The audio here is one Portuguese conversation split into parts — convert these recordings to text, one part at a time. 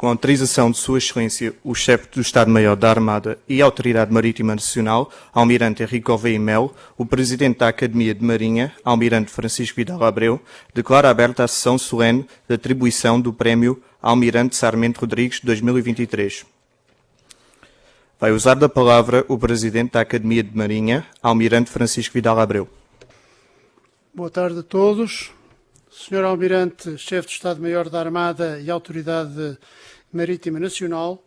com a autorização de Sua Excelência, o Chefe do Estado-Maior da Armada e Autoridade Marítima Nacional, Almirante Henrique Gouveia e Melo, o Presidente da Academia de Marinha, Almirante Francisco Vidal Abreu, declara aberta a sessão solene de atribuição do Prémio Almirante Sarmento Rodrigues 2023. Vai usar da palavra o Presidente da Academia de Marinha, Almirante Francisco Vidal Abreu. Boa tarde a todos. Senhor Almirante, Chefe de Estado-Maior da Armada e Autoridade Marítima Nacional,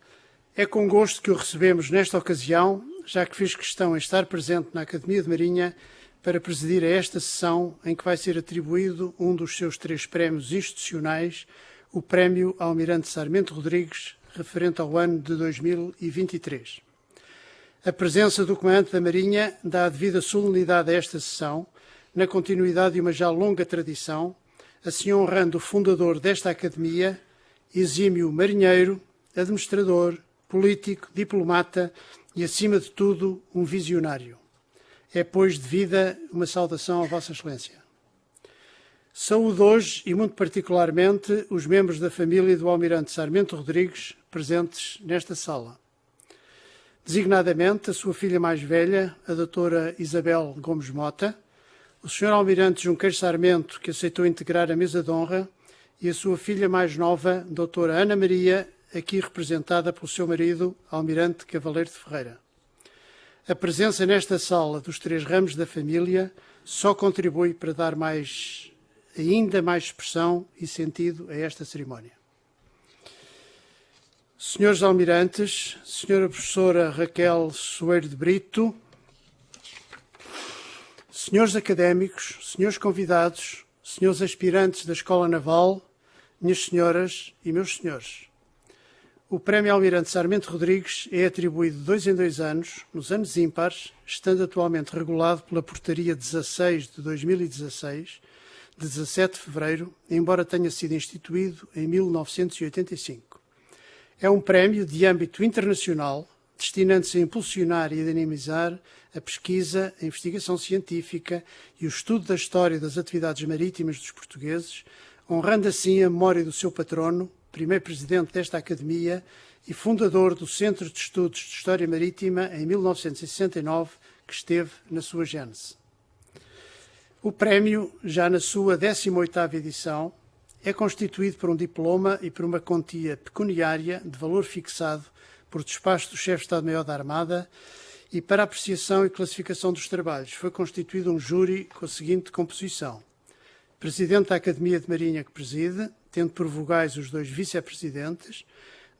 é com gosto que o recebemos nesta ocasião, já que fez questão em estar presente na Academia de Marinha para presidir a esta sessão em que vai ser atribuído um dos seus 3 prémios institucionais, o Prémio Almirante Sarmento Rodrigues, referente ao ano de 2023. A presença do Comandante da Marinha dá a devida solenidade a esta sessão, na continuidade de uma já longa tradição, assim honrando o fundador desta Academia, exímio marinheiro, administrador, político, diplomata e, acima de tudo, um visionário. É, pois, devida uma saudação a Vossa Excelência. Saúdo hoje, e muito particularmente, os membros da família do Almirante Sarmento Rodrigues presentes nesta sala. Designadamente, a sua filha mais velha, a doutora Isabel Gomes Mota, o Sr. Almirante Junqueiro Sarmento, que aceitou integrar a mesa de honra, e a sua filha mais nova, doutora Ana Maria, aqui representada pelo seu marido, Almirante Cavaleiro de Ferreira. A presença nesta sala dos 3 ramos da família só contribui para dar ainda mais expressão e sentido a esta cerimónia. Senhores Almirantes, Senhora Professora Raquel Soeiro de Brito, senhores académicos, senhores convidados, senhores aspirantes da Escola Naval, minhas senhoras e meus senhores. O Prémio Almirante Sarmento Rodrigues é atribuído de 2 em 2 anos, nos anos ímpares, estando atualmente regulado pela Portaria 16 de 2016, de 17 de fevereiro, embora tenha sido instituído em 1985. É um prémio de âmbito internacional, destinando-se a impulsionar e a dinamizar a pesquisa, a investigação científica e o estudo da história das atividades marítimas dos portugueses, honrando assim a memória do seu patrono, primeiro presidente desta Academia e fundador do Centro de Estudos de História Marítima em 1969, que esteve na sua gênese. O prémio, já na sua 18ª edição, é constituído por um diploma e por uma quantia pecuniária de valor fixado por despacho do Chefe de Estado-Maior da Armada, e para a apreciação e classificação dos trabalhos foi constituído um júri com a seguinte composição. Presidente da Academia de Marinha que preside, tendo por vogais os 2 vice-presidentes,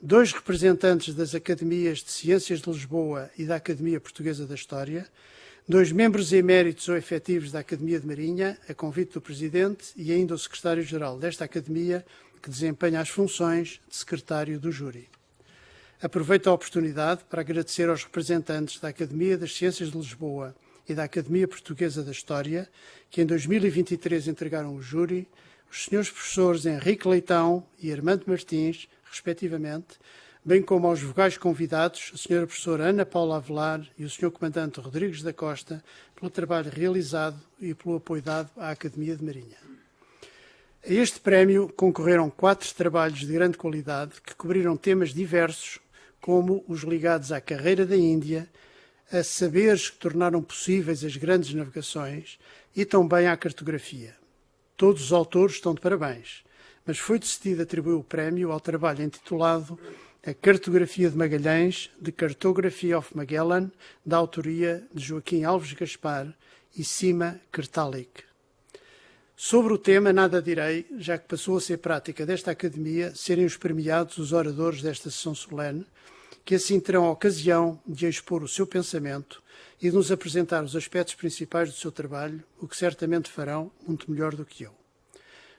2 representantes das Academias de Ciências de Lisboa e da Academia Portuguesa da História, 2 membros eméritos ou efetivos da Academia de Marinha, a convite do Presidente, e ainda o Secretário-Geral desta Academia, que desempenha as funções de Secretário do Júri. Aproveito a oportunidade para agradecer aos representantes da Academia das Ciências de Lisboa e da Academia Portuguesa da História, que em 2023 entregaram o júri, os senhores professores Henrique Leitão e Armando Martins, respectivamente, bem como aos vogais convidados, a senhora professora Ana Paula Avelar e o senhor comandante Rodrigues da Costa, pelo trabalho realizado e pelo apoio dado à Academia de Marinha. A este prémio concorreram 4 trabalhos de grande qualidade que cobriram temas diversos, como os ligados à carreira da Índia, a saberes que tornaram possíveis as grandes navegações e também à cartografia. Todos os autores estão de parabéns, mas foi decidido atribuir o prémio ao trabalho intitulado A Cartografia de Magalhães, The Cartography of Magellan, da autoria de Joaquim Alves Gaspar e Sima Kertalik. Sobre o tema nada direi, já que passou a ser prática desta Academia serem os premiados os oradores desta sessão solene, que assim terão a ocasião de expor o seu pensamento e de nos apresentar os aspectos principais do seu trabalho, o que certamente farão muito melhor do que eu.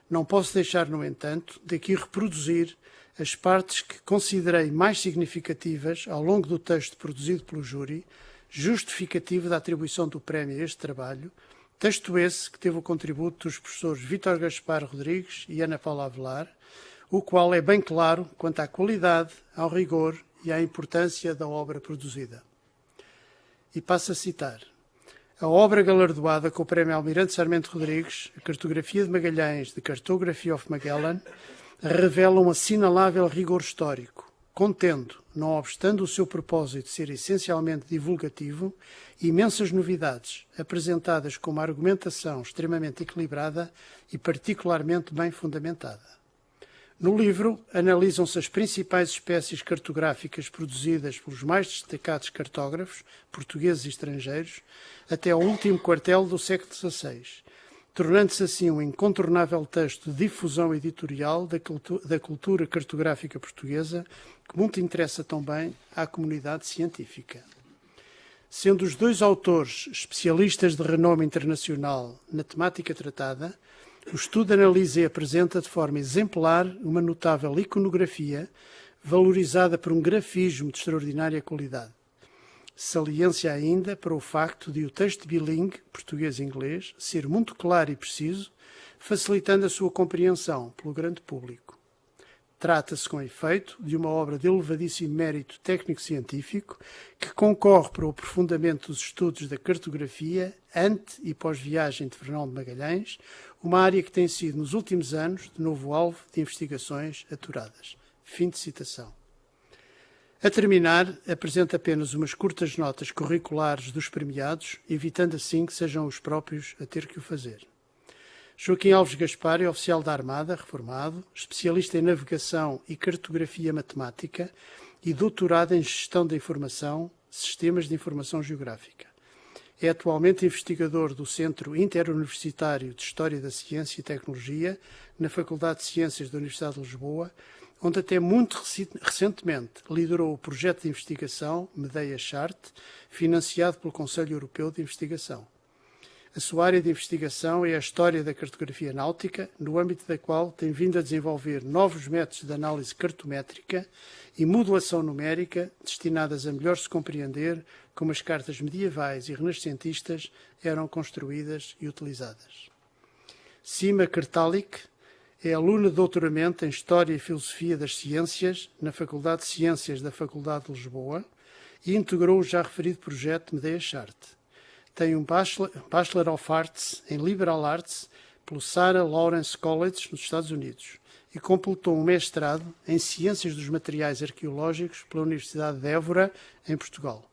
Não posso deixar, no entanto, de aqui reproduzir as partes que considerei mais significativas ao longo do texto produzido pelo júri, justificativo da atribuição do prémio a este trabalho, texto esse que teve o contributo dos professores Vítor Gaspar Rodrigues e Ana Paula Avelar, o qual é bem claro quanto à qualidade, ao rigor e à importância da obra produzida. E passo a citar. A obra galardoada com o Prémio Almirante Sarmento Rodrigues, A Cartografia de Magalhães, The Cartography of Magellan, revela um assinalável rigor histórico, contendo, não obstando o seu propósito ser essencialmente divulgativo, imensas novidades, apresentadas com uma argumentação extremamente equilibrada e particularmente bem fundamentada. No livro, analisam-se as principais espécies cartográficas produzidas pelos mais destacados cartógrafos, portugueses e estrangeiros, até ao último quartel do século XVI, tornando-se assim um incontornável texto de difusão editorial da cultura cartográfica portuguesa, que muito interessa também à comunidade científica. Sendo os dois autores especialistas de renome internacional na temática tratada, o estudo analisa e apresenta de forma exemplar uma notável iconografia, valorizada por um grafismo de extraordinária qualidade. Saliência ainda para o facto de o texto bilingue, português-inglês, ser muito claro e preciso, facilitando a sua compreensão pelo grande público. Trata-se, com efeito, de uma obra de elevadíssimo mérito técnico-científico que concorre para o aprofundamento dos estudos da cartografia ante e pós-viagem de Fernão de Magalhães, uma área que tem sido, nos últimos anos, de novo alvo de investigações aturadas. Fim de citação. A terminar, apresento apenas umas curtas notas curriculares dos premiados, evitando assim que sejam os próprios a ter que o fazer. Joaquim Alves Gaspar é oficial da Armada, reformado, especialista em navegação e cartografia matemática e doutorado em gestão da informação, sistemas de informação geográfica. É atualmente investigador do Centro Interuniversitário de História da Ciência e Tecnologia, na Faculdade de Ciências da Universidade de Lisboa, onde até muito recentemente liderou o projeto de investigação Medea Chart, financiado pelo Conselho Europeu de Investigação. A sua área de investigação é a história da cartografia náutica, no âmbito da qual tem vindo a desenvolver novos métodos de análise cartométrica e modulação numérica destinadas a melhor se compreender como as cartas medievais e renascentistas eram construídas e utilizadas. Sima Kertalik é aluna de doutoramento em História e Filosofia das Ciências na Faculdade de Ciências da Faculdade de Lisboa e integrou o já referido projeto Medea Chart. Tem um Bachelor of Arts em Liberal Arts pelo Sarah Lawrence College, nos Estados Unidos, e completou um mestrado em Ciências dos Materiais Arqueológicos pela Universidade de Évora, em Portugal.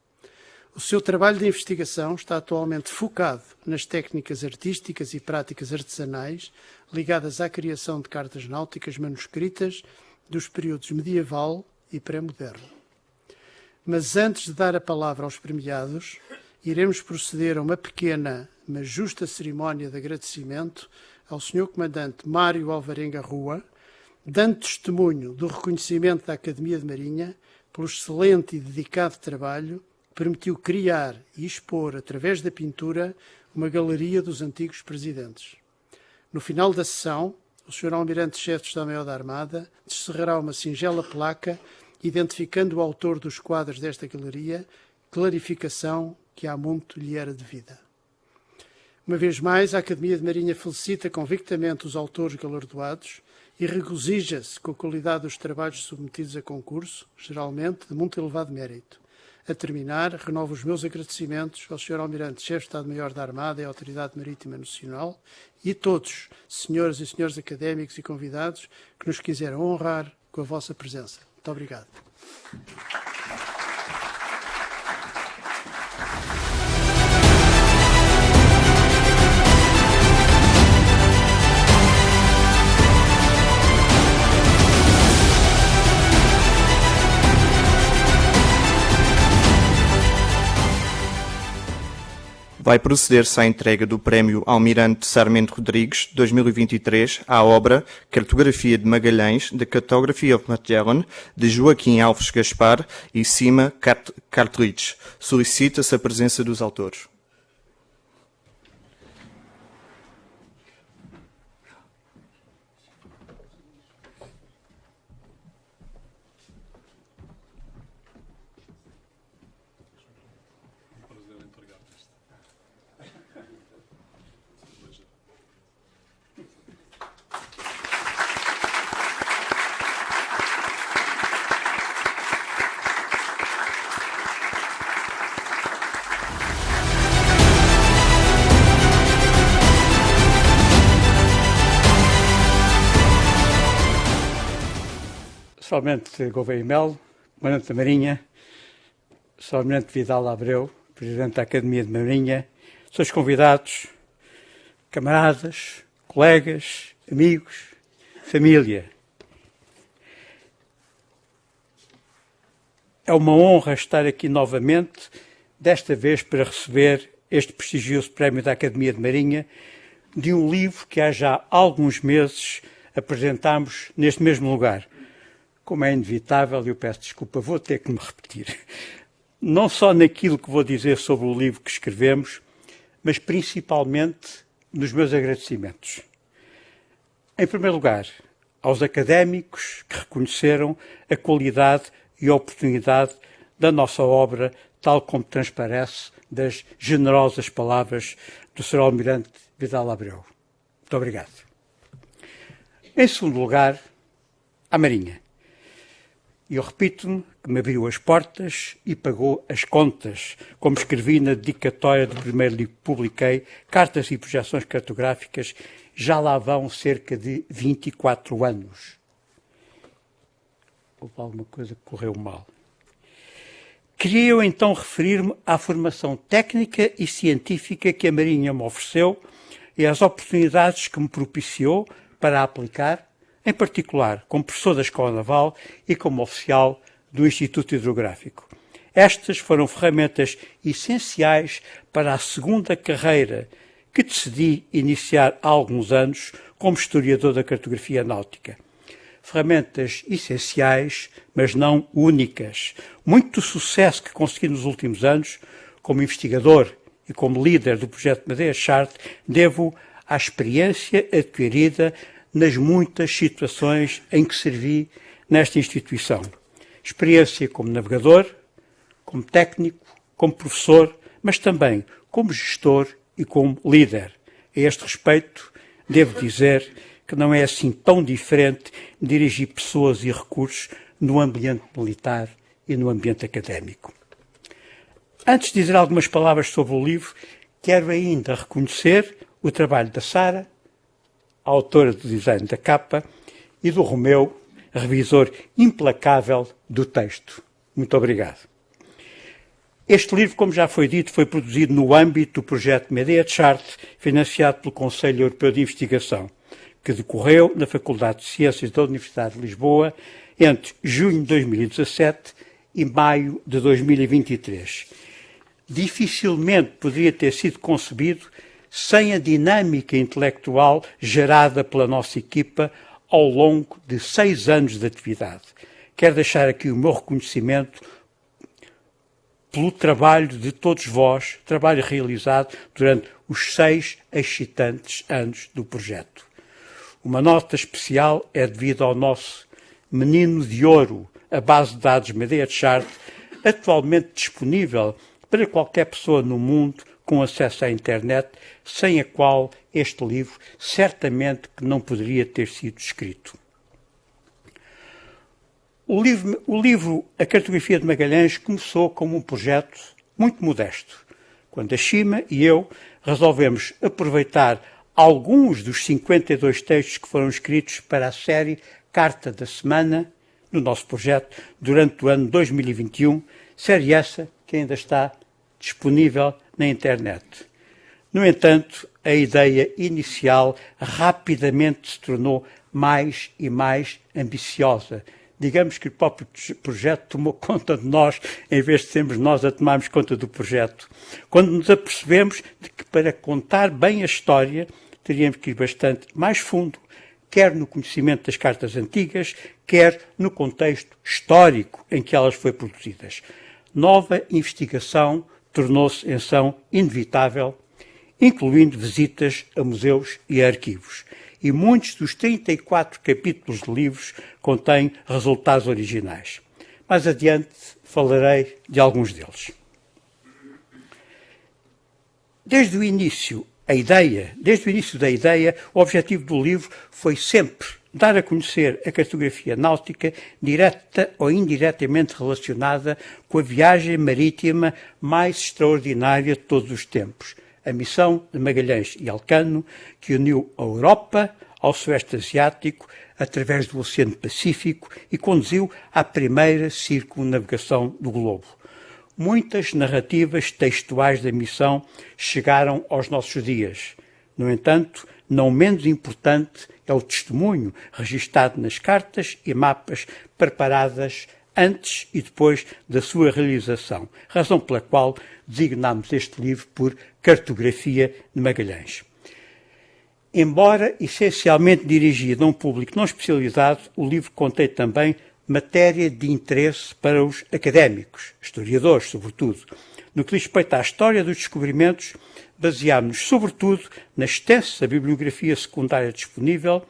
O seu trabalho de investigação está atualmente focado nas técnicas artísticas e práticas artesanais ligadas à criação de cartas náuticas manuscritas dos períodos medieval e pré-moderno. Mas antes de dar a palavra aos premiados, iremos proceder a uma pequena, mas justa cerimónia de agradecimento ao Sr. Comandante Mário Alvarenga Rua, dando testemunho do reconhecimento da Academia de Marinha pelo excelente e dedicado trabalho que permitiu criar e expor, através da pintura, uma galeria dos antigos presidentes. No final da sessão, o Sr. Almirante-Chefe de Estado-Maior da Armada descerrará uma singela placa identificando o autor dos quadros desta galeria, clarificação que há muito lhe era devida. Uma vez mais, a Academia de Marinha felicita convictamente os autores galardoados e regozija-se com a qualidade dos trabalhos submetidos a concurso, geralmente de muito elevado mérito. A terminar, renovo os meus agradecimentos ao Sr. Almirante-Chefe de Estado-Maior da Armada e à Autoridade Marítima Nacional e a todos, senhoras e senhores académicos e convidados, que nos quiseram honrar com a vossa presença. Muito obrigado. Vai proceder-se à entrega do Prémio Almirante Sarmento Rodrigues 2023 à obra Cartografia de Magalhães, The Cartography of Magellan, de Joaquim Alves Gaspar e Sima Kertalik. Solicita-se a presença dos autores. Sr. Almirante Gouveia e Melo, Comandante da Marinha, Sr. Almirante Vidal Abreu, Presidente da Academia de Marinha, seus convidados, camaradas, colegas, amigos, família. É uma honra estar aqui novamente, desta vez para receber este prestigioso prémio da Academia de Marinha, de um livro que há já alguns meses apresentámos neste mesmo lugar. Como é inevitável, eu peço desculpa, vou ter que me repetir. Não só naquilo que vou dizer sobre o livro que escrevemos, mas principalmente nos meus agradecimentos. Em primeiro lugar, aos académicos que reconheceram a qualidade e a oportunidade da nossa obra, tal como transparece das generosas palavras do Sr. Almirante Vidal Abreu. Muito obrigado. Em segundo lugar, à Marinha. E eu repito-me que me abriu as portas e pagou as contas, como escrevi na dedicatória do primeiro livro que publiquei, Cartas e Projeções Cartográficas, já lá vão cerca de 24 anos. Houve alguma coisa que correu mal. Queria eu então referir-me à formação técnica e científica que a Marinha me ofereceu e às oportunidades que me propiciou para a aplicar, em particular como professor da Escola Naval e como oficial do Instituto Hidrográfico. Estas foram ferramentas essenciais para a segunda carreira que decidi iniciar há alguns anos como historiador da cartografia náutica. Ferramentas essenciais, mas não únicas. Muito do sucesso que consegui nos últimos anos, como investigador e como líder do projeto Madeira Chart, devo à experiência adquirida nas muitas situações em que servi nesta instituição. Experiência como navegador, como técnico, como professor, mas também como gestor e como líder. A este respeito, devo dizer que não é assim tão diferente dirigir pessoas e recursos no ambiente militar e no ambiente académico. Antes de dizer algumas palavras sobre o livro, quero ainda reconhecer o trabalho da Sara, a autora do design da capa, e do Romeu, revisor implacável do texto. Muito obrigado. Este livro, como já foi dito, foi produzido no âmbito do projeto Medea Chart, financiado pelo Conselho Europeu de Investigação, que decorreu na Faculdade de Ciências da Universidade de Lisboa entre junho de 2017 e maio de 2023. Dificilmente poderia ter sido concebido sem a dinâmica intelectual gerada pela nossa equipa ao longo de 6 anos de atividade. Quero deixar aqui o meu reconhecimento pelo trabalho de todos vós, trabalho realizado durante os 6 excitantes anos do projeto. Uma nota especial é devida ao nosso menino de ouro, a base de dados Medea Chart, atualmente disponível para qualquer pessoa no mundo com acesso à internet, sem a qual este livro certamente que não poderia ter sido escrito. O livro A Cartografia de Magalhães começou como um projeto muito modesto, quando a Shima e eu resolvemos aproveitar alguns dos 52 textos que foram escritos para a série Carta da Semana, no nosso projeto, durante o ano 2021, série essa que ainda está disponível na internet. No entanto, a ideia inicial rapidamente se tornou mais e mais ambiciosa. Digamos que o próprio projeto tomou conta de nós, em vez de sermos nós a tomarmos conta do projeto. Quando nos apercebemos de que para contar bem a história, teríamos que ir bastante mais fundo, quer no conhecimento das cartas antigas, quer no contexto histórico em que elas foram produzidas. Nova investigação tornou-se então inevitável, incluindo visitas a museus e a arquivos. E muitos dos 34 capítulos de livros contêm resultados originais. Mais adiante falarei de alguns deles. Desde o início da ideia, o objetivo do livro foi sempre dar a conhecer a cartografia náutica direta ou indiretamente relacionada com a viagem marítima mais extraordinária de todos os tempos, a missão de Magalhães e Elcano, que uniu a Europa ao Sudeste Asiático através do Oceano Pacífico e conduziu à primeira circunnavegação do globo. Muitas narrativas textuais da missão chegaram aos nossos dias. No entanto, não menos importante é o testemunho registado nas cartas e mapas preparadas antes e depois da sua realização, razão pela qual designámos este livro por Cartografia de Magalhães. Embora essencialmente dirigido a um público não especializado, o livro contém também matéria de interesse para os académicos, historiadores, sobretudo. No que diz respeito à história dos descobrimentos, baseámos-nos, sobretudo, na extensa bibliografia secundária disponível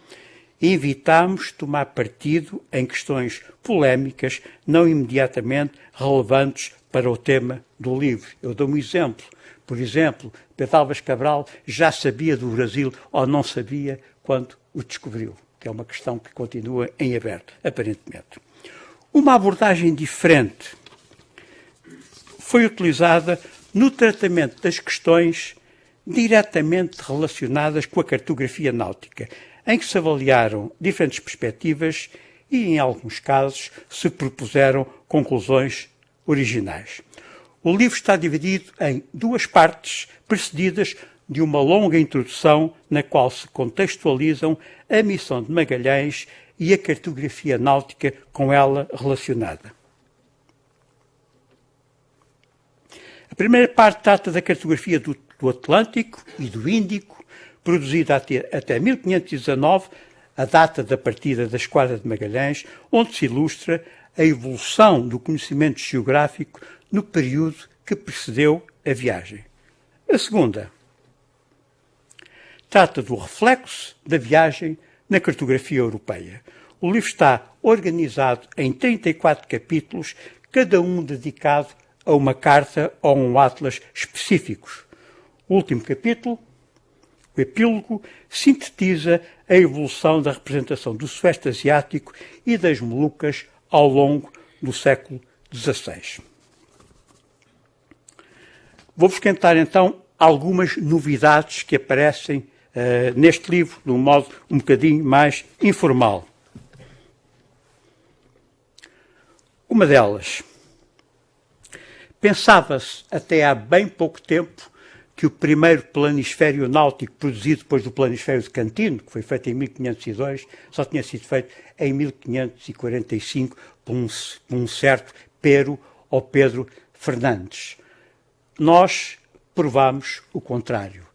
e evitámos tomar partido em questões polémicas não imediatamente relevantes para o tema do livro. Eu dou um exemplo. Por exemplo, Pedro Álvares Cabral já sabia do Brasil ou não sabia quando o descobriu, que é uma questão que continua em aberto, aparentemente. Uma abordagem diferente foi utilizada no tratamento das questões diretamente relacionadas com a cartografia náutica, em que se avaliaram diferentes perspectivas e, em alguns casos, se propuseram conclusões originais. O livro está dividido em duas partes, precedidas de uma longa introdução na qual se contextualizam a missão de Magalhães e a cartografia náutica com ela relacionada. A primeira parte trata da cartografia do Atlântico e do Índico, produzida até 1519, a data da partida da Esquadra de Magalhães, onde se ilustra a evolução do conhecimento geográfico no período que precedeu a viagem. A segunda trata do reflexo da viagem na cartografia europeia. O livro está organizado em 34 capítulos, cada um dedicado a uma carta ou um atlas específicos. O último capítulo, o epílogo, sintetiza a evolução da representação do Sudeste Asiático e das Molucas ao longo do século XVI. Vou-vos contar então algumas novidades que aparecem neste livro, de um modo um bocadinho mais informal. Uma delas, pensava-se até há bem pouco tempo que o primeiro planisfério náutico produzido depois do planisfério de Cantino, que foi feito em 1502, só tinha sido feito em 1545 por um certo Pero ou Pedro Fernandes. Nós provamos o contrário.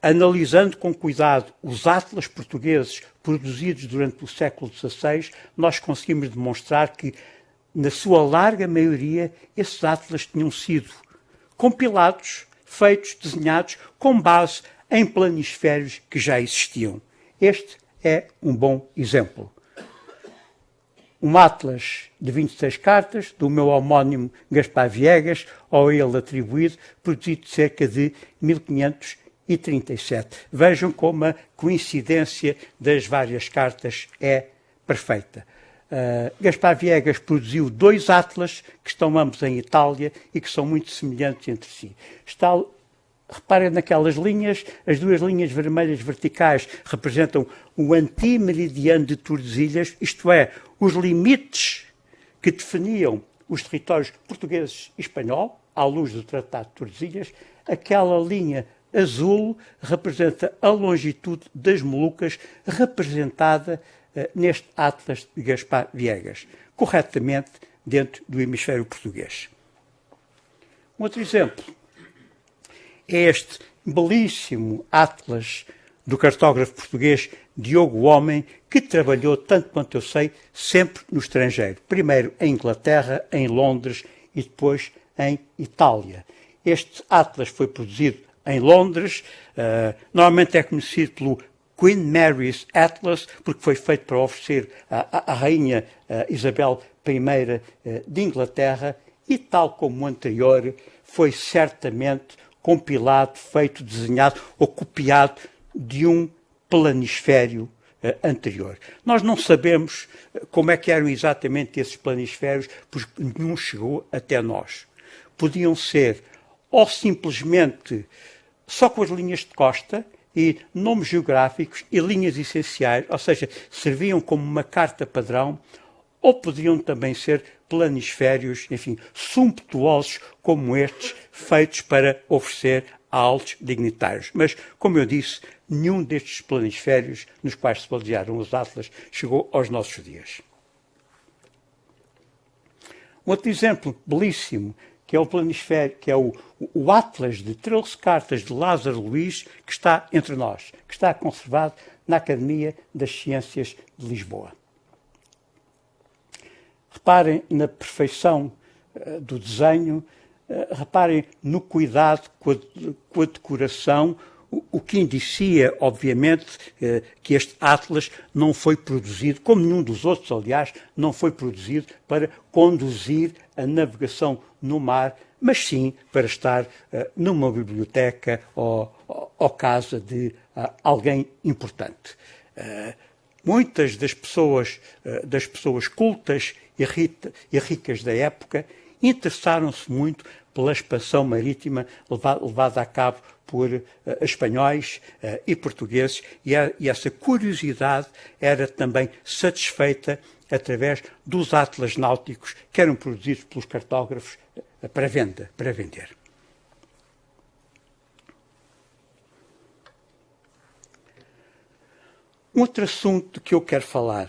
Analisando com cuidado os atlas portugueses produzidos durante o século XVI, nós conseguimos demonstrar que, na sua larga maioria, esses atlas tinham sido compilados, feitos, desenhados, com base em planisférios que já existiam. Este é um bom exemplo. Um atlas de 26 cartas, do meu homónimo Gaspar Viegas, ou ele atribuído, produzido cerca de 1537. Vejam como a coincidência das várias cartas é perfeita. Gaspar Viegas produziu 2 atlas que estão ambos em Itália e que são muito semelhantes entre si. Reparem naquelas linhas, as 2 linhas vermelhas verticais representam o antimeridiano de Tordesilhas, isto é, os limites que definiam os territórios portugueses e espanhol, à luz do Tratado de Tordesilhas. Aquela linha azul representa a longitude das Molucas, representada neste atlas de Gaspar Viegas, corretamente dentro do hemisfério português. Um outro exemplo é este belíssimo atlas do cartógrafo português Diogo Homem, que trabalhou, tanto quanto eu sei, sempre no estrangeiro. Primeiro em Inglaterra, em Londres e depois em Itália. Este atlas foi produzido em Londres, normalmente é conhecido pelo Queen Mary's Atlas, porque foi feito para oferecer à rainha Isabel I de Inglaterra, e tal como o anterior, foi certamente compilado, feito, desenhado ou copiado de um planisfério anterior. Nós não sabemos como é que eram exatamente esses planisférios, porque nenhum chegou até nós. Podiam ser ou simplesmente só com as linhas de costa, e nomes geográficos e linhas essenciais, ou seja, serviam como uma carta padrão, ou podiam também ser planisférios, enfim, sumptuosos como estes, feitos para oferecer a altos dignitários. Mas, como eu disse, nenhum destes planisférios nos quais se basearam os atlas chegou aos nossos dias. Um outro exemplo belíssimo, que é o planisfério, que é o Atlas de 13 cartas de Lázaro Luís, que está entre nós, que está conservado na Academia das Ciências de Lisboa. Reparem na perfeição do desenho, reparem no cuidado com a decoração, o que indicia, obviamente, que este Atlas não foi produzido, como nenhum dos outros, aliás, não foi produzido para conduzir a navegação no mar, mas sim para estar numa biblioteca ou casa de alguém importante. Muitas das pessoas cultas e ricas da época interessaram-se muito pela expansão marítima levada a cabo por espanhóis e portugueses, e essa curiosidade era também satisfeita através dos atlas náuticos que eram produzidos pelos cartógrafos para vender. Um outro assunto que eu quero falar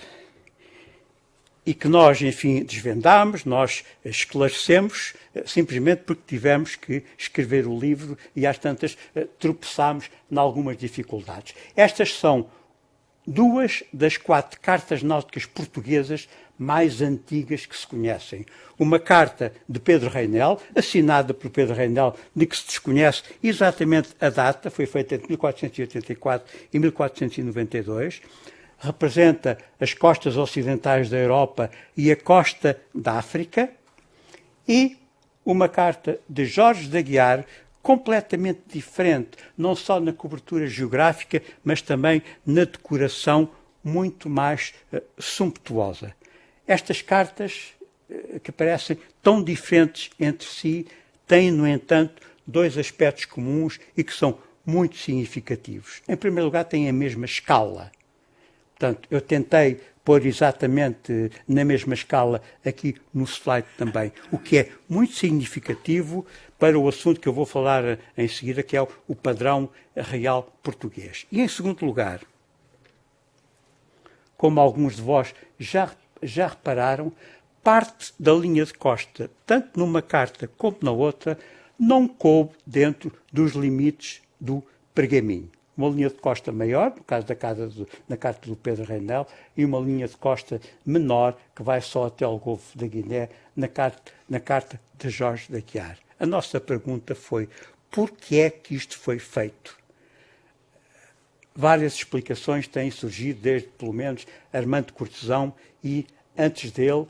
e que nós, enfim, desvendamos, nós esclarecemos, simplesmente porque tivemos que escrever o livro e às tantas tropeçámos em algumas dificuldades. Estas são 2 das 4 cartas náuticas portuguesas mais antigas que se conhecem. Uma carta de Pedro Reinel, assinada por Pedro Reinel, de que se desconhece exatamente a data, foi feita entre 1484 e 1492, representa as costas ocidentais da Europa e a costa da África, e uma carta de Jorge de Aguiar, completamente diferente, não só na cobertura geográfica, mas também na decoração muito mais sumptuosa. Estas cartas, que parecem tão diferentes entre si, têm, no entanto, 2 aspectos comuns e que são muito significativos. Em primeiro lugar, têm a mesma escala. Portanto, eu tentei pôr exatamente na mesma escala aqui no slide também, o que é muito significativo para o assunto que eu vou falar em seguida, que é o padrão real português. E, em segundo lugar, como alguns de vós já repararam, parte da linha de costa, tanto numa carta como na outra, não coube dentro dos limites do pergaminho. Uma linha de costa maior, no caso na carta do Pedro Reinel, e uma linha de costa menor, que vai só até ao Golfo da Guiné, na carta de Jorge de Aguiar. A nossa pergunta foi: por que é que isto foi feito? Várias explicações têm surgido, desde, pelo menos, Armando Cortesão e, antes dele,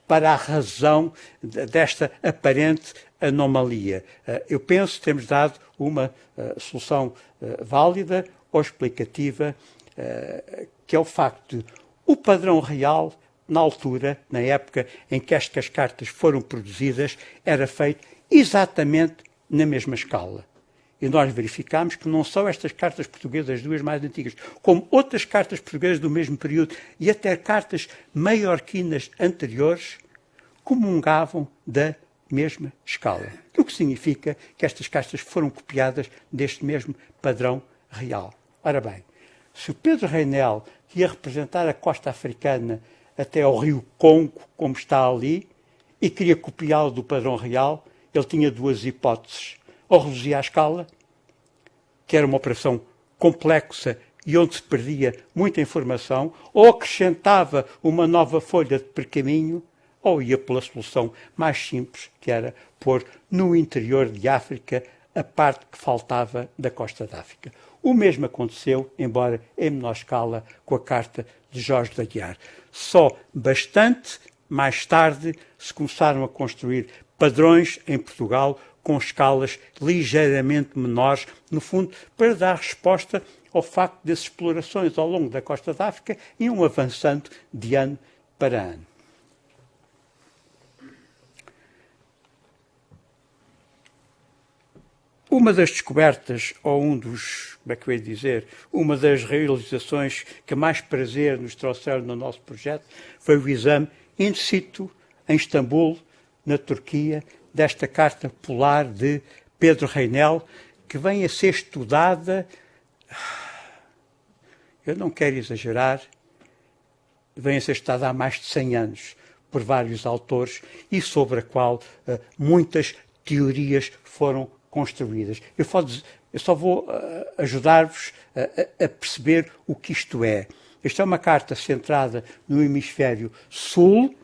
para a razão desta aparente anomalia. Eu penso que temos dado uma solução válida ou explicativa, que é o facto de o padrão real, na altura, na época em que estas cartas foram produzidas, era feito exatamente na mesma escala. E nós verificámos que não só estas cartas portuguesas, as 2 mais antigas, como outras cartas portuguesas do mesmo período e até cartas maiorquinas anteriores, comungavam da mesma escala. O que significa que estas cartas foram copiadas deste mesmo padrão real. Ora bem, se o Pedro Reinel, que ia representar a costa africana até ao rio Congo, como está ali, e queria copiá-lo do padrão real, ele tinha 2 hipóteses. Ou reduzia a escala, que era uma operação complexa e onde se perdia muita informação, ou acrescentava uma nova folha de percaminho, ou ia pela solução mais simples, que era pôr no interior de África a parte que faltava da costa da África. O mesmo aconteceu, embora em menor escala, com a carta de Jorge de Aguiar. Só bastante mais tarde se começaram a construir padrões em Portugal com escalas ligeiramente menores, no fundo, para dar resposta ao facto das explorações ao longo da costa da África iam avançando de ano para ano. uma das descobertas, ou como é que eu ia dizer, uma das realizações que mais prazer nos trouxeram no nosso projeto foi o exame in situ, em Istambul, na Turquia, desta carta polar de Pedro Reinel, que vem a ser estudada, eu não quero exagerar, vem a ser estudada há mais de 100 anos por vários autores e sobre a qual muitas teorias foram construídas. Eu só vou ajudar-vos a perceber o que isto é. Esta é uma carta centrada no hemisfério sul,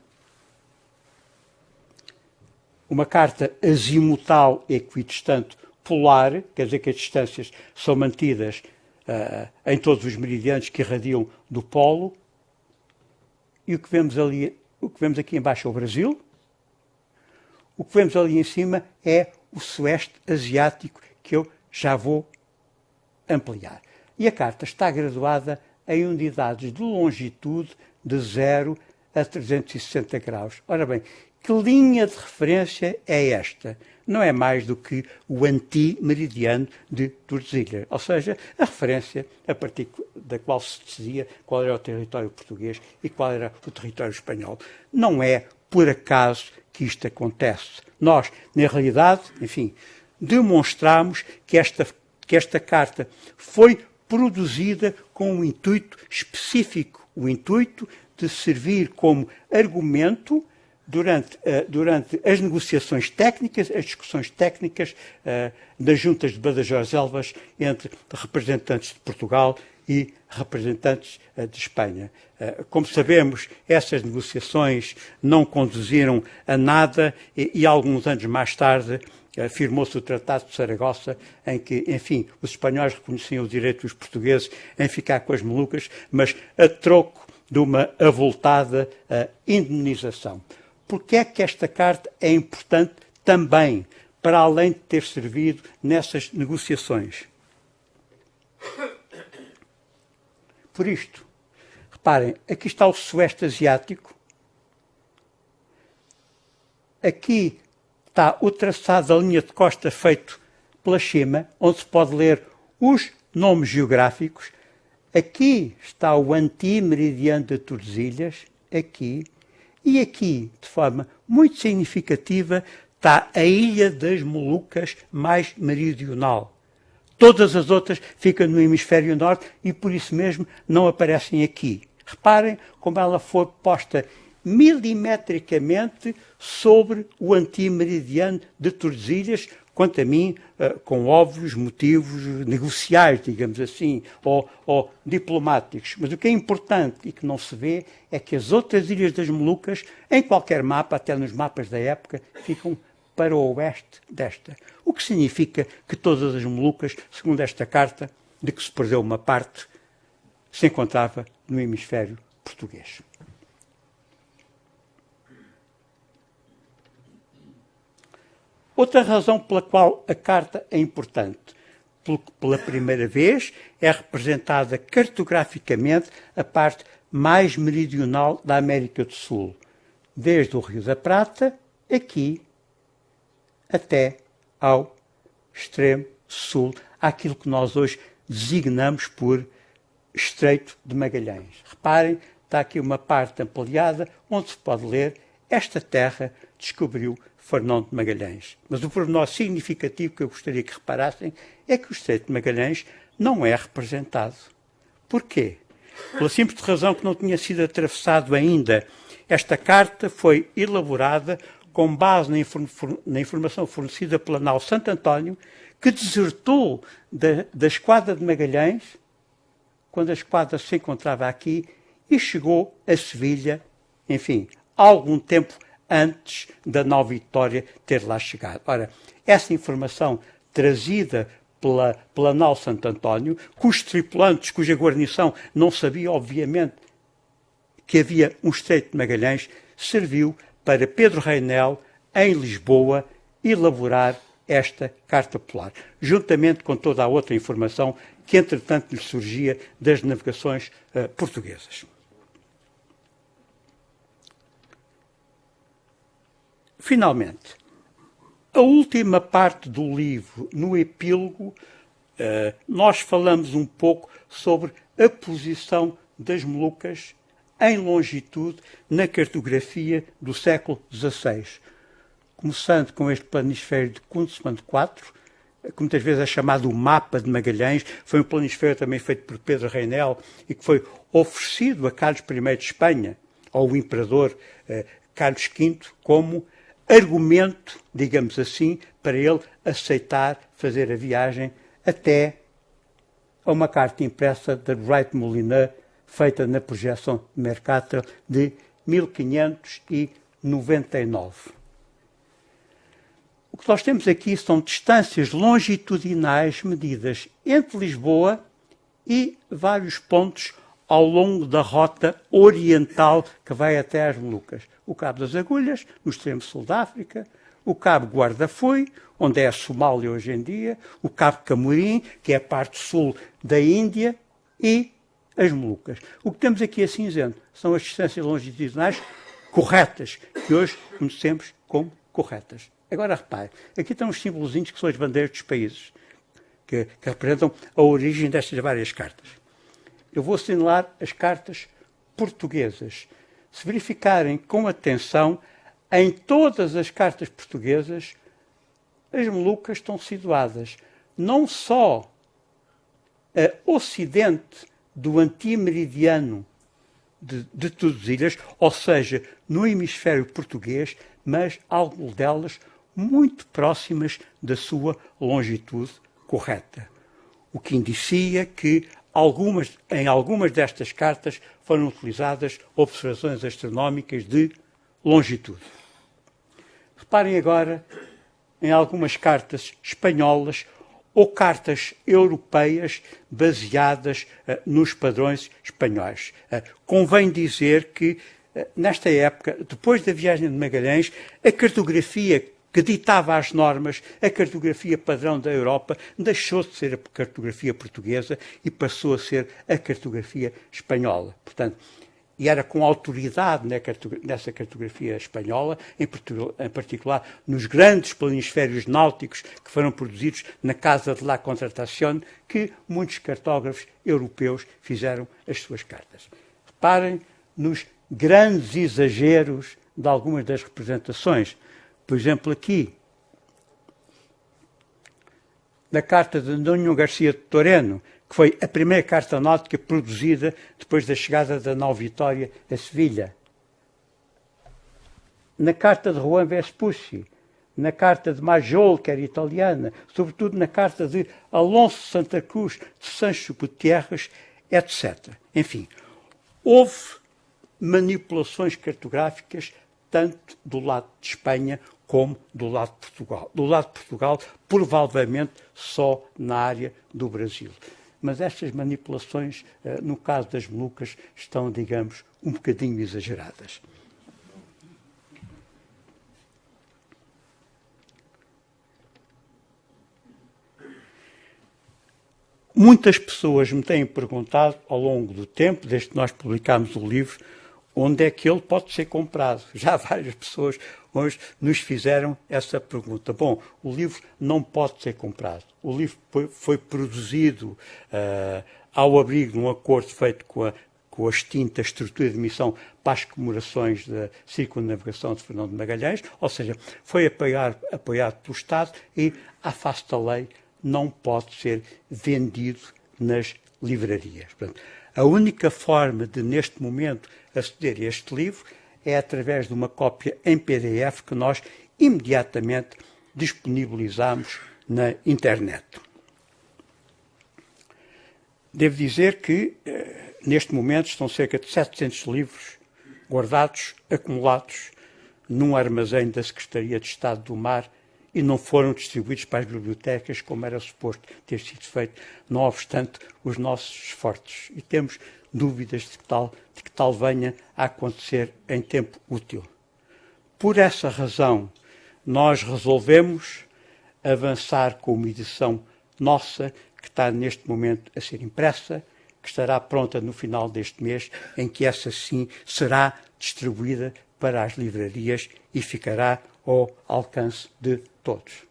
uma carta azimutal equidistante polar, quer dizer que as distâncias são mantidas em todos os meridianos que irradiam do polo. E o que vemos aqui embaixo é o Brasil. O que vemos ali em cima é o Sueste Asiático, que eu já vou ampliar. E a carta está graduada em unidades de longitude de 0 a 360 graus. Ora bem, que linha de referência é esta? Não é mais do que o anti-meridiano de Tordesilhas, ou seja, a referência a partir da qual se decidia qual era o território português e qual era o território espanhol. Não é por acaso que isto acontece. Nós, na realidade, enfim, demonstramos que esta carta foi produzida com um intuito específico, o intuito de servir como argumento durante as negociações técnicas, as discussões técnicas das juntas de Badajoz-Elvas entre representantes de Portugal e representantes de Espanha. Como sabemos, essas negociações não conduziram a nada e alguns anos mais tarde firmou-se o Tratado de Saragossa, em que, enfim, os espanhóis reconheciam o direito dos portugueses em ficar com as Molucas, mas a troco de uma avultada indemnização. Porque é que esta carta é importante também, para além de ter servido nessas negociações? Por isto, reparem, aqui está o Sueste Asiático, aqui está o traçado da linha de costa feito pela Chima, onde se pode ler os nomes geográficos. Aqui está o anti-meridiano de Tordesilhas, aqui. E aqui, de forma muito significativa, está a Ilha das Molucas mais meridional. Todas as outras ficam no hemisfério norte e, por isso mesmo, não aparecem aqui. Reparem como ela foi posta milimetricamente sobre o antimeridiano de Tordesilhas, quanto a mim, com óbvios motivos negociais, digamos assim, ou diplomáticos. Mas o que é importante e que não se vê é que as outras ilhas das Molucas, em qualquer mapa, até nos mapas da época, ficam para o oeste desta. O que significa que todas as Molucas, segundo esta carta, de que se perdeu uma parte, se encontrava no hemisfério português. Outra razão pela qual a carta é importante, porque pela primeira vez é representada cartograficamente a parte mais meridional da América do Sul, desde o Rio da Prata, aqui, até ao extremo sul, àquilo que nós hoje designamos por Estreito de Magalhães. Reparem, está aqui uma parte ampliada onde se pode ler: esta terra descobriu Fernão de Magalhães. Mas o pormenor significativo que eu gostaria que reparassem é que o Estreito de Magalhães não é representado. Porquê? Pela simples razão que não tinha sido atravessado ainda. Esta carta foi elaborada com base na informação fornecida pela nau Santo António, que desertou da esquadra de Magalhães, quando a esquadra se encontrava aqui, e chegou a Sevilha, enfim, algum tempo antes da nau Vitória ter lá chegado. Ora, essa informação trazida pela nau Santo António, cujos tripulantes, cuja guarnição não sabia, obviamente, que havia um Estreito de Magalhães, serviu para Pedro Reinel, em Lisboa, elaborar esta carta polar, juntamente com toda a outra informação que, entretanto, lhe surgia das navegações portuguesas. Finalmente, A última parte do livro, no epílogo, nós falamos um pouco sobre a posição das Molucas em longitude na cartografia do século XVI. Começando com este planisfério de Kunzmann IV, que muitas vezes é chamado o Mapa de Magalhães, foi um planisfério também feito por Pedro Reinel e que foi oferecido a Carlos I de Espanha, ao imperador Carlos V, como argumento, digamos assim, para ele aceitar fazer a viagem até a uma carta impressa de Wright Molyneux, feita na projeção de Mercator de 1599. O que nós temos aqui são distâncias longitudinais medidas entre Lisboa e vários pontos ao longo da rota oriental que vai até às Molucas. O Cabo das Agulhas, no extremo sul da África, o Cabo Guarda-Foi, onde é a Somália hoje em dia, o Cabo Camorim, que é a parte sul da Índia, e as Molucas. O que temos aqui a cinzento são as distâncias longitudinais corretas, que hoje conhecemos como corretas. Agora repare, aqui estão os símbolozinhos que são as bandeiras dos países, que representam a origem destas várias cartas. Eu vou assinalar as cartas portuguesas. Se verificarem com atenção, em todas as cartas portuguesas, as Molucas estão situadas não só a ocidente do antimeridiano de Tordesilhas, ou seja, no hemisfério português, mas algumas delas muito próximas da sua longitude correta. O que indicia que em algumas destas cartas foram utilizadas observações astronómicas de longitude. Reparem agora em algumas cartas espanholas ou cartas europeias baseadas nos padrões espanhóis. Convém dizer que, nesta época, depois da viagem de Magalhães, a cartografia que ditava as normas, a cartografia padrão da Europa, deixou de ser a cartografia portuguesa e passou a ser a cartografia espanhola. Portanto, e era com autoridade nessa cartografia espanhola, em particular nos grandes planisférios náuticos que foram produzidos na Casa de la Contratación, que muitos cartógrafos europeus fizeram as suas cartas. Reparem nos grandes exageros de algumas das representações. Por exemplo, aqui, na carta de Nuno Garcia de Toreno, que foi a primeira carta náutica produzida depois da chegada da nau Vitória a Sevilha. Na carta de Juan Vespucci, na carta de Majol, que era italiana, sobretudo na carta de Alonso Santa Cruz, de Sancho Gutierrez, etc. Enfim, houve manipulações cartográficas tanto do lado de Espanha como do lado de Portugal. Do lado de Portugal, provavelmente só na área do Brasil. Mas estas manipulações, no caso das Molucas, estão, digamos, um bocadinho exageradas. Muitas pessoas me têm perguntado, ao longo do tempo, desde que nós publicámos o livro, onde é que ele pode ser comprado. Já várias pessoas hoje nos fizeram essa pergunta. Bom, o livro não pode ser comprado. O livro foi produzido ao abrigo de um acordo feito com a extinta estrutura de missão para as comemorações da circunnavegação de Fernão de Magalhães, ou seja, foi apoiado pelo Estado e, à face da lei, não pode ser vendido nas livrarias. Portanto, a única forma de, neste momento, aceder a este livro é através de uma cópia em PDF que nós imediatamente disponibilizamos na internet. Devo dizer que, neste momento, estão cerca de 700 livros guardados, acumulados, num armazém da Secretaria de Estado do Mar e não foram distribuídos para as bibliotecas como era suposto ter sido feito, não obstante os nossos esforços. E temos dúvidas de que tal venha a acontecer em tempo útil. Por essa razão, nós resolvemos avançar com uma edição nossa, que está neste momento a ser impressa, que estará pronta no final deste mês, em que essa sim será distribuída para as livrarias e ficará ao alcance de todos.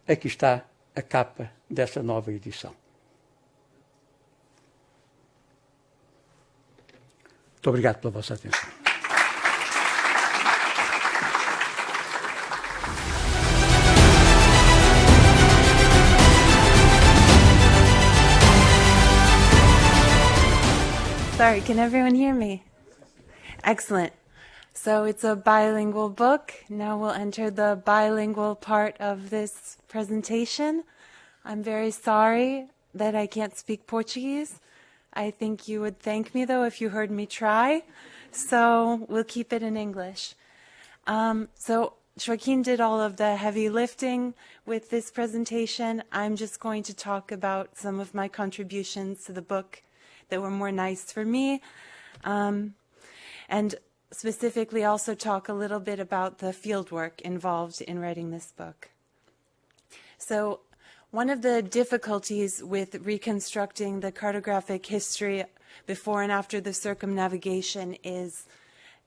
Aqui está a capa dessa nova edição. Muito obrigado pela vossa atenção. Sorry, can everyone hear me? Excellent. So it's a bilingual book. Now we'll enter the bilingual part of this presentation. I'm very sorry that I can't speak Portuguese. I think you would thank me, though, if you heard me try. So we'll keep it in English. So Joaquin did all of the heavy lifting with this presentation. I'm just going to talk about some of my contributions to the book that were more nice for me. And specifically also talk a little bit about the fieldwork involved in writing this book. So one of the difficulties with reconstructing the cartographic history before and after the circumnavigation is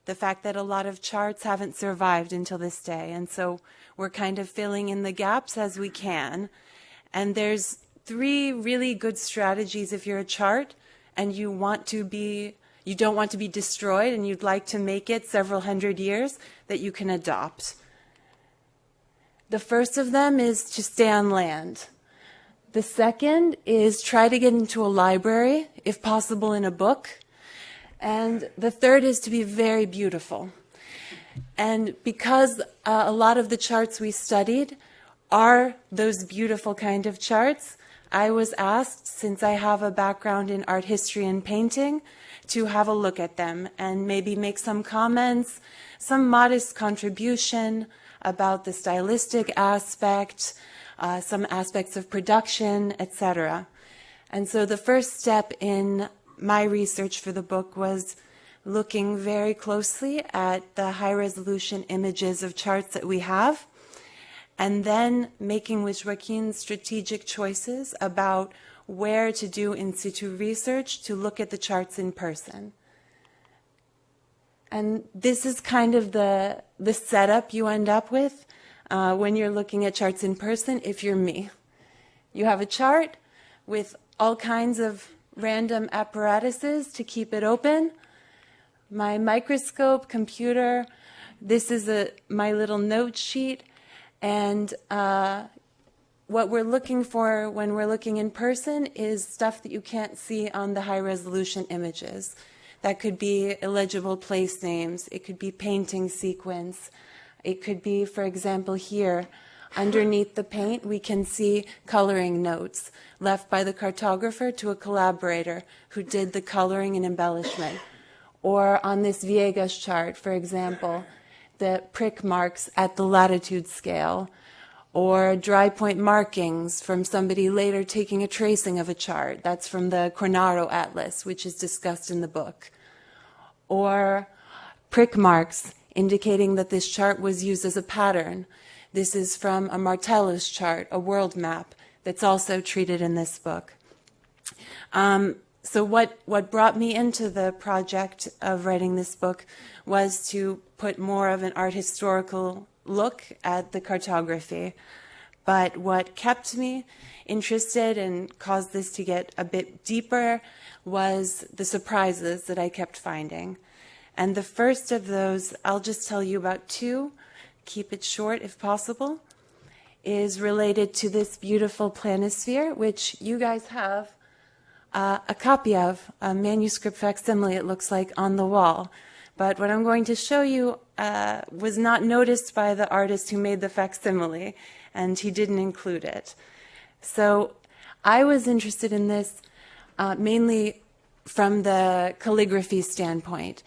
the fact that a lot of charts haven't survived until this day. And so we're kind of filling in the gaps as we can. And there's 3 really good strategies if you're a chart and you don't want to be destroyed and you'd like to make it several hundred years, that you can adopt. The first of them is to stay on land. The second is try to get into a library, if possible in a book. And the third is to be very beautiful. And because a lot of the charts we studied are those beautiful kind of charts, I was asked, since I have a background in art history and painting, to have a look at them and maybe make some comments, some modest contribution about the stylistic aspect, some aspects of production, etc. And so the first step in my research for the book was looking very closely at the high-resolution images of charts that we have, and then making with Joaquin strategic choices about where to do in situ research to look at the charts in person. And this is kind of the setup you end up with when you're looking at charts in person if you're me. You have a chart with all kinds of random apparatuses to keep it open. My microscope, computer, this is my little note sheet, and what we're looking for when we're looking in person is stuff that you can't see on the high-resolution images. That could be illegible place names. It could be painting sequence. It could be, for example, here, underneath the paint, we can see coloring notes left by the cartographer to a collaborator who did the coloring and embellishment. Or on this Viegas chart, for example, the prick marks at the latitude scale, or dry point markings from somebody later taking a tracing of a chart. That's from the Cornaro Atlas, which is discussed in the book. Or prick marks indicating that this chart was used as a pattern. This is from a Martellus chart, a world map, that's also treated in this book. So what brought me into the project of writing this book was to put more of an art historical look at the cartography. But what kept me interested and caused this to get a bit deeper was the surprises that I kept finding. And the first of those, I'll just tell you about 2, keep it short if possible, is related to this beautiful planisphere, which you guys have a copy of, a manuscript facsimile, it looks like, on the wall. But what I'm going to show you was not noticed by the artist who made the facsimile, and he didn't include it. So I was interested in this mainly from the calligraphy standpoint,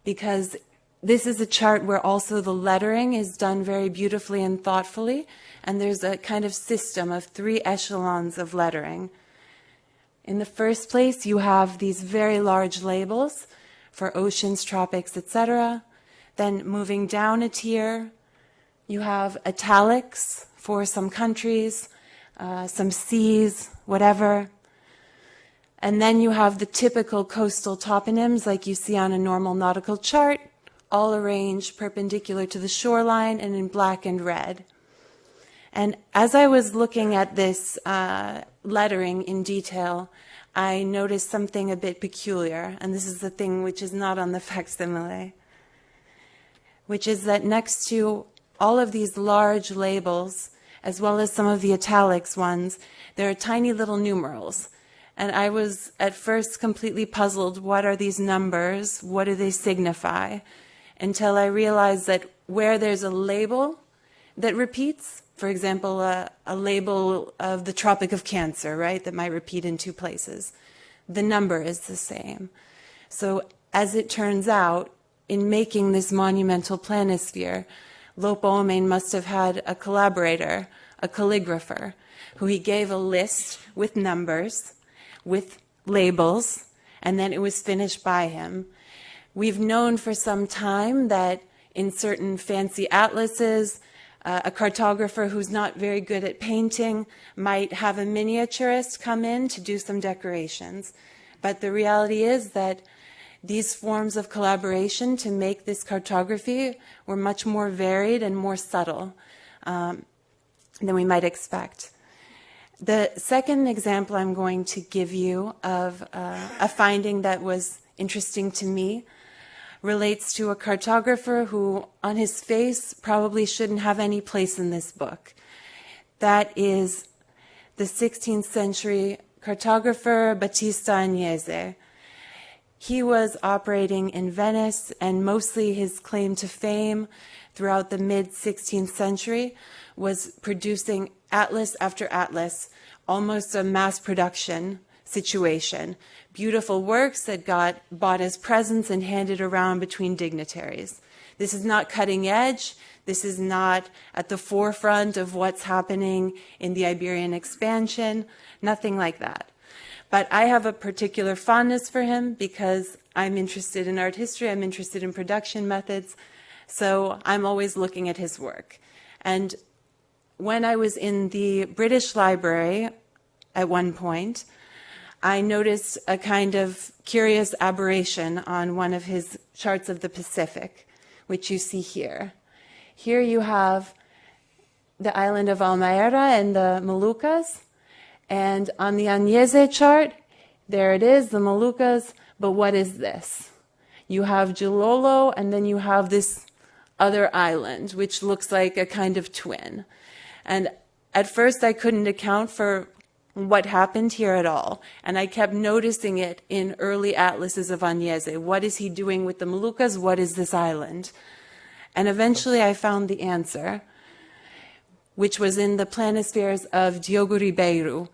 because this is a chart where also the lettering is done very beautifully and thoughtfully, and there's a kind of system of 3 echelons of lettering. In the first place, you have these very large labels for oceans, tropics, etc. Then moving down a tier, you have italics for some countries, some seas, whatever. And then you have the typical coastal toponyms like you see on a normal nautical chart, all arranged perpendicular to the shoreline and in black and red. And as I was looking at this lettering in detail, I noticed something a bit peculiar, and this is the thing which is not on the facsimile, which is that next to all of these large labels, as well as some of the italics ones, there are tiny little numerals. And I was at first completely puzzled, what are these numbers? What do they signify? Until I realized that where there's a label that repeats, for example, a label of the Tropic of Cancer, right, that might repeat in two places, the number is the same. So as it turns out, in making this monumental planisphere, Lope Ohman must have had a collaborator, a calligrapher, who he gave a list with numbers, with labels, and then it was finished by him. We've known for some time that in certain fancy atlases, a cartographer who's not very good at painting might have a miniaturist come in to do some decorations. But the reality is that these forms of collaboration to make this cartography were much more varied and more subtle than we might expect. The second example I'm going to give you of a finding that was interesting to me relates to a cartographer who, on his face, probably shouldn't have any place in this book. That is the 16th century cartographer Battista Agnese. He was operating in Venice, and mostly his claim to fame throughout the mid-16th century was producing atlas after atlas, almost a mass production situation. Beautiful works that got bought as presents and handed around between dignitaries. This is not cutting edge. This is not at the forefront of what's happening in the Iberian expansion, nothing like that. But I have a particular fondness for him because I'm interested in art history, I'm interested in production methods, so I'm always looking at his work. And when I was in the British Library at one point, I noticed a kind of curious aberration on one of his charts of the Pacific, which you see here. Here you have the island of Halmahera and the Moluccas, and on the Agnese chart, there it is, the Moluccas, but what is this? You have Gilolo, and then you have this other island, which looks like a kind of twin. And at first I couldn't account for what happened here at all. And I kept noticing it in early atlases of Agnese. What is he doing with the Moluccas? What is this island? And eventually I found the answer, which was in the planispheres of Diogo Ribeiro,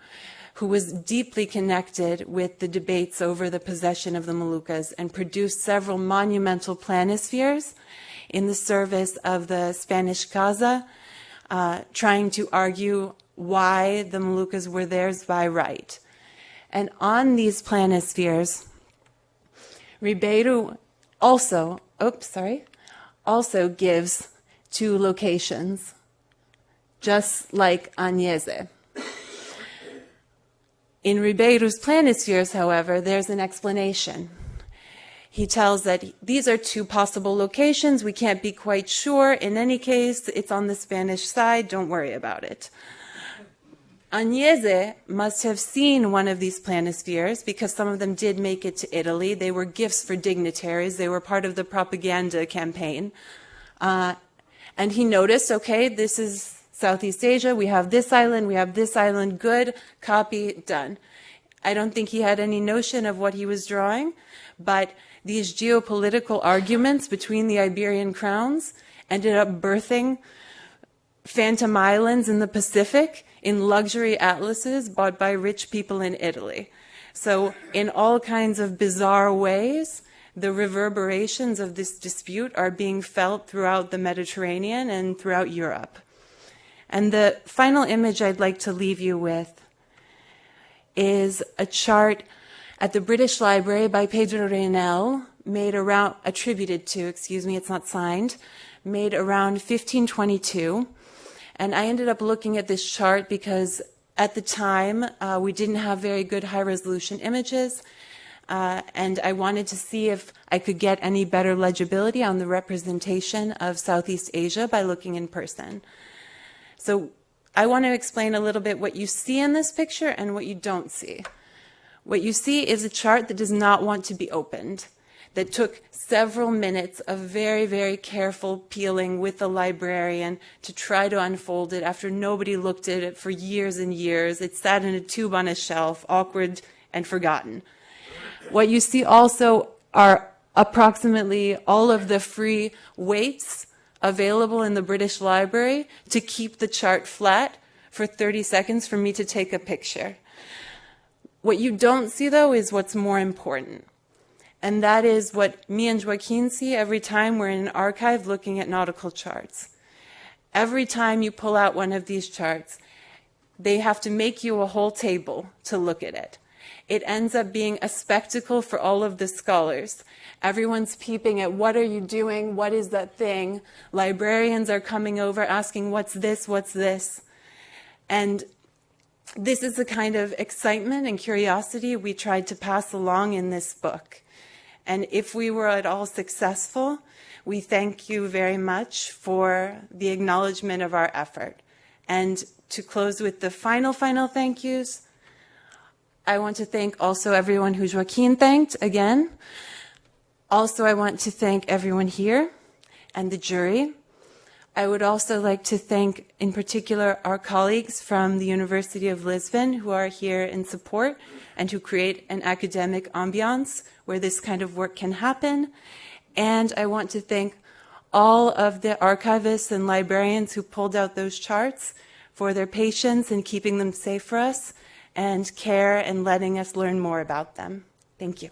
who was deeply connected with the debates over the possession of the Moluccas and produced several monumental planispheres in the service of the Spanish Casa, trying to argue why the Moluccas were theirs by right. And on these planispheres, Ribeiro also gives two locations, just like Agnese. In Ribeiro's planispheres, however, there's an explanation. He tells that these are two possible locations. We can't be quite sure. In any case, it's on the Spanish side. Don't worry about it. Agnese must have seen one of these planispheres because some of them did make it to Italy. They were gifts for dignitaries. They were part of the propaganda campaign. And he noticed, okay, this is Southeast Asia. We have this island, good, copy, done. I don't think he had any notion of what he was drawing, but these geopolitical arguments between the Iberian crowns ended up birthing phantom islands in the Pacific in luxury atlases bought by rich people in Italy. So in all kinds of bizarre ways, the reverberations of this dispute are being felt throughout the Mediterranean and throughout Europe. And the final image I'd like to leave you with is a chart at the British Library by Pedro Reynel, it's not signed, made around 1522. And I ended up looking at this chart because at the time we didn't have very good high-resolution images. and I wanted to see if I could get any better legibility on the representation of Southeast Asia by looking in person. So I want to explain a little bit what you see in this picture and what you don't see. What you see is a chart that does not want to be opened, that took several minutes of very, very careful peeling with the librarian to try to unfold it after nobody looked at it for years and years. It sat in a tube on a shelf, awkward and forgotten. What you see also are approximately all of the free weights available in the British Library to keep the chart flat for 30 seconds for me to take a picture. What you don't see, though, is what's more important. And that is what me and Joaquin see every time we're in an archive looking at nautical charts. Every time you pull out one of these charts, they have to make you a whole table to look at it. It ends up being a spectacle for all of the scholars. Everyone's peeping at what are you doing, what is that thing? Librarians are coming over asking what's this, what's this? And this is the kind of excitement and curiosity we tried to pass along in this book. And if we were at all successful, we thank you very much for the acknowledgement of our effort. And to close with the final thank yous, I want to thank also everyone who Joaquin thanked again. Also, I want to thank everyone here and the jury. I would also like to thank, in particular, our colleagues from the University of Lisbon who are here in support and who create an academic ambiance where this kind of work can happen. And I want to thank all of the archivists and librarians who pulled out those charts for their patience in keeping them safe for us and care and letting us learn more about them. Thank you.